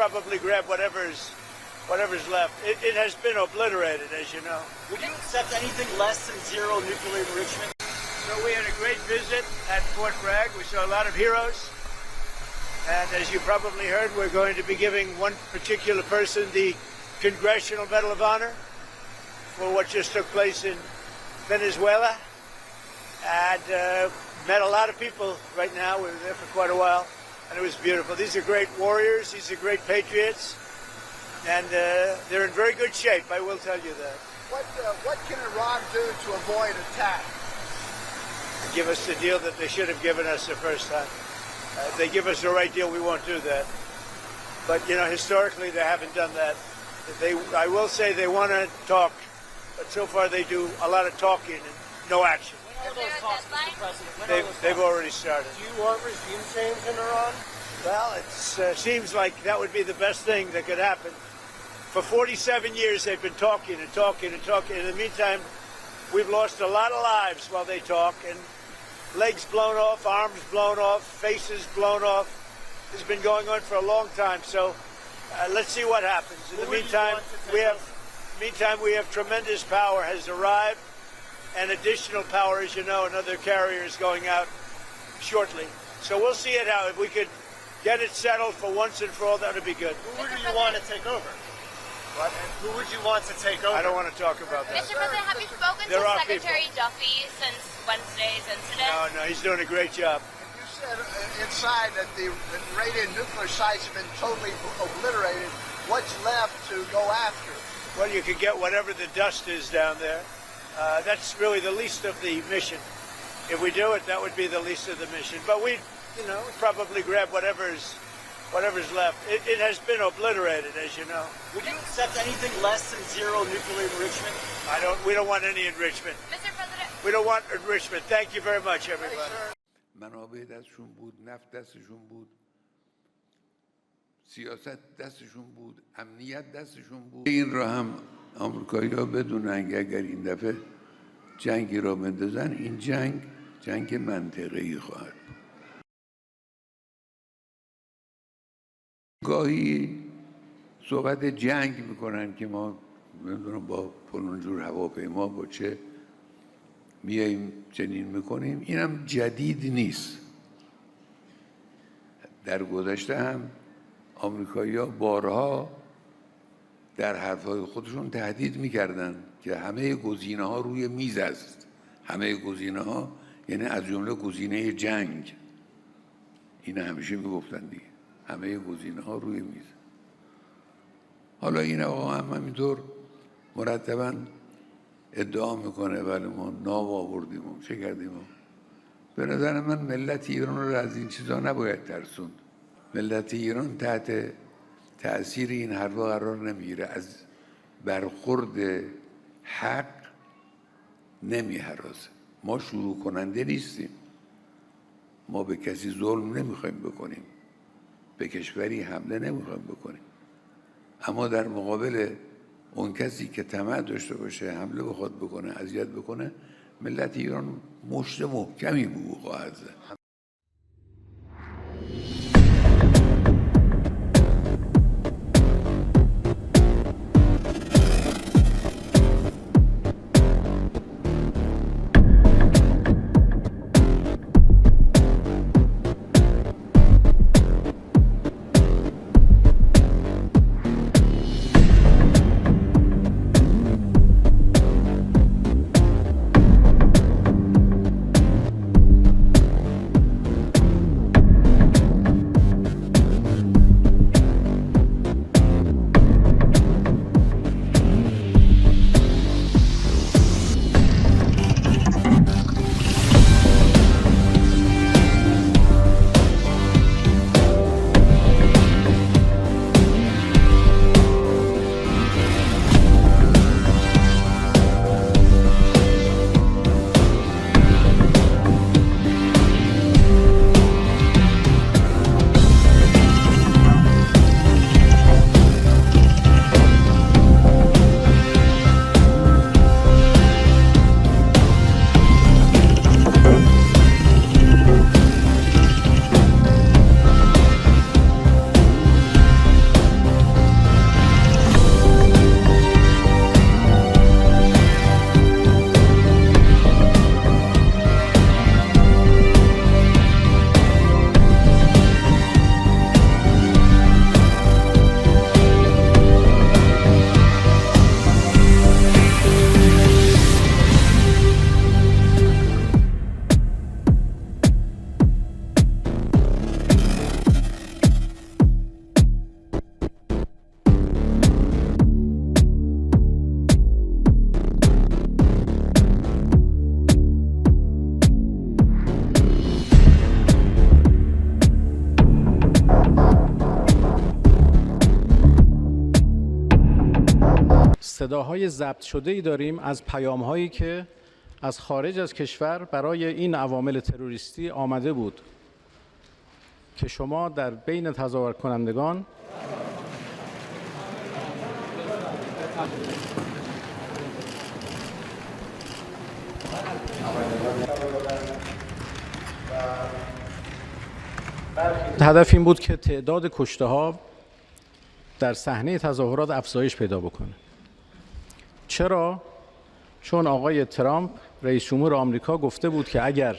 probably grab whatever's left. It has been obliterated, as you know. Would you accept anything less than zero nuclear enrichment? So we had a great visit at Fort Bragg. We saw a lot of heroes. And as you probably heard, we're going to be giving one particular person the Congressional Medal of Honor for what just took place in Venezuela. And met a lot of people right now. We were there for quite a while, and it was beautiful. These are great warriors. These are great patriots. And they're in very good shape, I will tell you that. What can Iran do to avoid attack? Give us the deal that they should have given us the first time. If they give us the right deal, we won't do that. But, you know, historically, they haven't done that. I will say they want to talk, but so far they do a lot of talking and no action. When are those talks, Mr. President? They've already started. Do you want regime change in Iran? Well, it seems like that would be the best thing that could happen. For 47 years, they've been talking and talking and talking. In the meantime, we've lost a lot of lives while they talk, and legs blown off, arms blown off, faces blown off. This has been going on for a long time. So let's see what happens. In the meantime, we have tremendous power has arrived, and additional power, as you know, another carrier is going out shortly. So we'll see it out. If we could get it settled for once and for all, that would be good. Who would you want to take over? What? Who would you want to take over? I don't want to talk about that. Mr. President, have you spoken to Secretary Duffy since Wednesday's incident? No, he's doing a great job. You said inside that the Iranian nuclear sites have been totally obliterated. What's left to go after? Well, you can get whatever the dust is down there. That's really the least of the mission. If we do it, that would be the least of the mission. But we, probably grab whatever's left. It has been obliterated, as you know. Would you accept anything less than zero nuclear enrichment? We don't want any enrichment. Mr. President. We don't want enrichment. Thank you very much, everybody. منابع دستشون بود، نفت دستشون بود، سیاست دستشون بود، امنیت دستشون بود. این را هم آمریکایی‌ها بدونن که اگر این دفعه جنگی را بندازن، این جنگ منطقه‌ای خواهد بود. گاهی صحبت جنگ میکنن که ما نمیدونم با فلان جور هواپیما با چه میاییم چنین میکنیم. اینم جدید نیست. در گذشته هم آمریکایی‌ها بارها در حرفهای خودشون تهدید میکردن که همه گزینه‌ها روی میز است. همه گزینه‌ها یعنی از جمله گزینه جنگ. این همیشه میگفتن دیگه. همه گزینه‌ها روی میز. حالا این آقا هم همینطور مرتباً ادعا میکنه ولی ما ناو آوردیم چه کردیم. به نظر من ملت ایران رو از این چیزا نباید ترسوند. ملت ایران تحت تأثیر این حرفا قرار نمیگیره. از برخورد حق نمیهراسه. ما شروع کننده نیستیم. ما به کسی ظلم نمیخوایم بکنیم. به کشوری حمله نمیخوایم بکنیم. اما در مقابل اون کسی که طمع داشته باشه حمله بخواد بکنه، اذیت بکنه، ملت ایران مشت محکمی به او خواهد زد. صداهای ضبط شده‌ای داریم از پیام‌هایی که از خارج از کشور برای این عوامل تروریستی آمده بود که شما در بین تظاهر کنندگان هدف این بود که تعداد کشته‌ها در صحنه تظاهرات افزایش پیدا بکنه. چرا؟ چون آقای ترامپ رئیس جمهور آمریکا گفته بود که اگر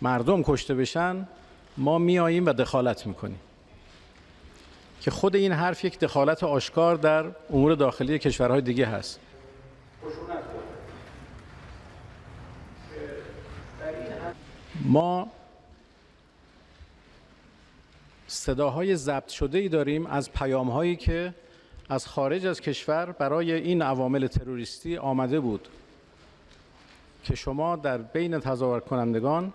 مردم کشته بشن ما میاییم و دخالت میکنیم، که خود این حرف یک دخالت آشکار در امور داخلی کشورهای دیگه هست. ما صداهای ضبط شده‌ای داریم از پیام‌هایی که از خارج از کشور برای این عوامل تروریستی آمده بود که شما در بین تظاهر کنندگان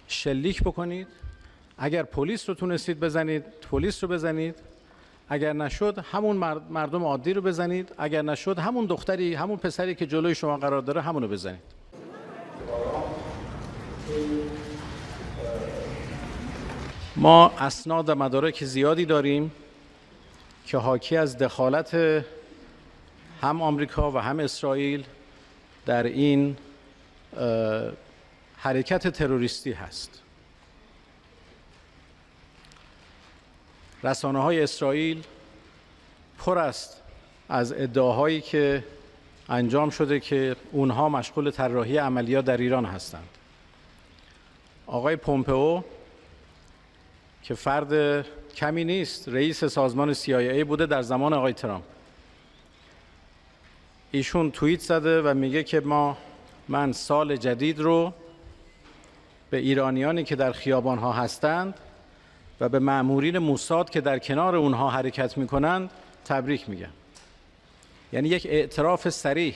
شلیک بکنید، اگر پلیس رو تونستید بزنید پلیس رو بزنید، اگر نشد همون مردم عادی رو بزنید، اگر نشد همون دختری همون پسری که جلوی شما قرار داره همون رو بزنید. ما اسناد و مدارک زیادی داریم که حاکی از دخالت هم آمریکا و هم اسرائیل در این حرکت تروریستی هست. رسانه‌های اسرائیل پر است از ادعاهایی که انجام شده که اونها مشغول طراحی عملیات در ایران هستند. آقای پومپئو که فرد کمی نیست، رئیس سازمان CIA بوده در زمان آقای ترامپ، ایشون توییت زده و میگه که من سال جدید رو به ایرانیانی که در خیابان‌ها هستند و به مأمورین موساد که در کنار اونها حرکت میکنند تبریک میگم. یعنی یک اعتراف صریح.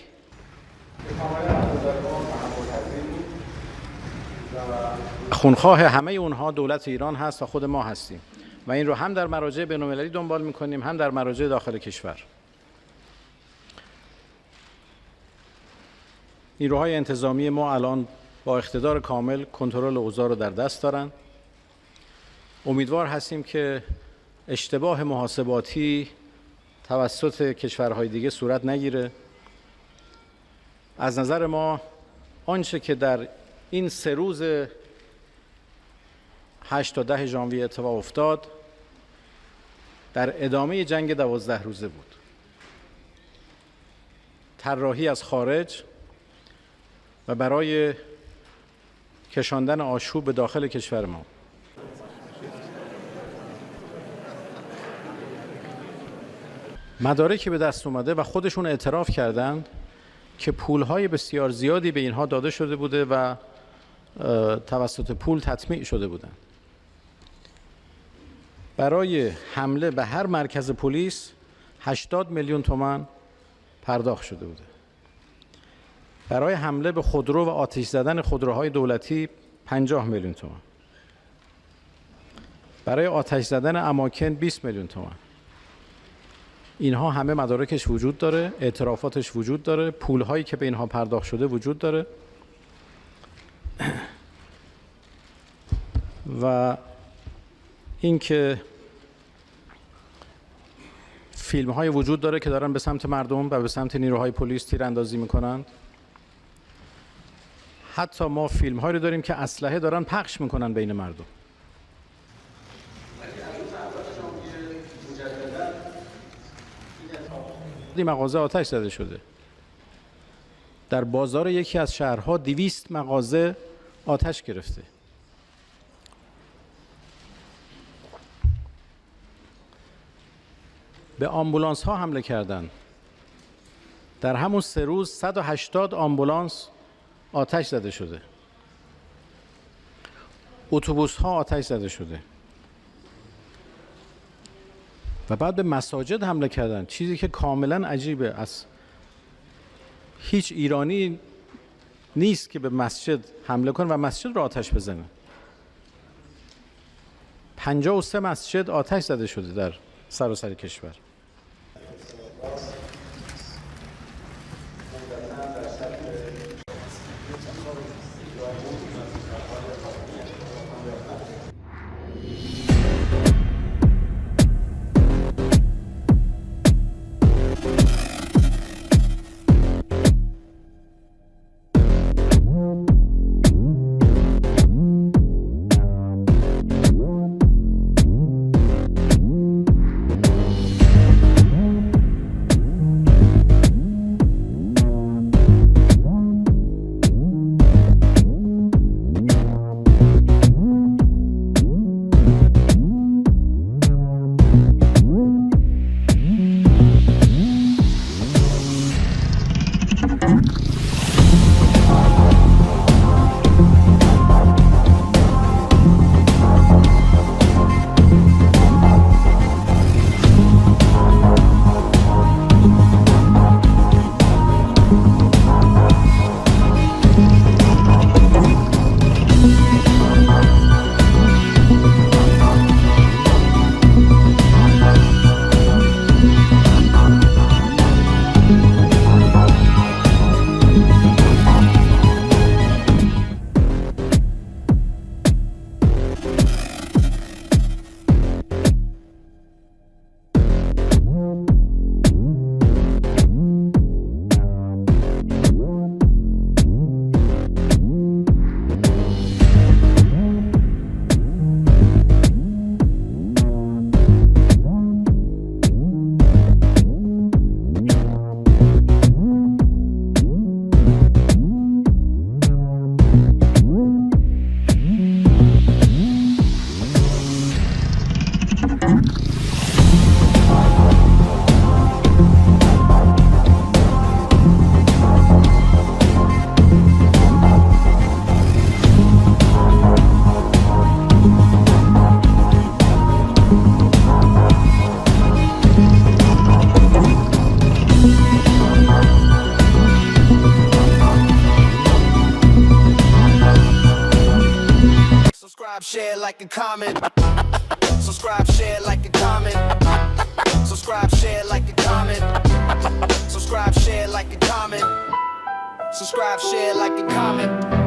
خونخواه همه اونها دولت ایران هست و خود ما هستیم و این رو هم در مراجع بین‌المللی دنبال میکنیم هم در مراجع داخل کشور. نیروهای انتظامی ما الان با اقتدار کامل کنترل اوضاع رو در دست دارن. امیدوار هستیم که اشتباه محاسباتی توسط کشورهای دیگه صورت نگیره. از نظر ما آنچه که در این 3 روز 8 تا 10 ژانویه اتفاق افتاد در ادامه جنگ 12 روزه بود. طراحی از خارج و برای کشاندن آشوب به داخل کشور ما. مدارکی به دست اومده و خودشون اعتراف کردند که پولهای بسیار زیادی به اینها داده شده بوده و توسط پول تطمیع شده بودند. برای حمله به هر مرکز پلیس 80 میلیون تومان پرداخت شده بوده. برای حمله به خودرو و آتش زدن خودروهای دولتی 50 میلیون تومان. برای آتش زدن اماکن 20 میلیون تومان. اینها همه مدارکش وجود داره، اعترافاتش وجود داره، پولهایی که به اینها پرداخت شده وجود داره و اینکه فیلم های وجود داره که دارن به سمت مردم و به سمت نیروهای پلیس تیراندازی میکنند. حتی ما فیلم هایی داریم که اسلحه دارن پخش میکنن بین مردم. این مغازه آتش زده شده. در بازار یکی از شهرها 200 مغازه آتش گرفته. به آمبولانس ها حمله کردند. در همون 3 روز 180 آمبولانس آتش زده شده. اتوبوس ها آتش زده شده. و بعد به مساجد حمله کردن، چیزی که کاملا عجیبه. از هیچ ایرانی نیست که به مسجد حمله کنه و مسجد رو آتش بزنه. 53 مسجد آتش زده شده در سراسر کشور. Subscribe, share, like, and comment. Subscribe, share, like, and comment. Subscribe, share, like, and comment. Subscribe, share, like, and comment. Subscribe, share, like, and comment.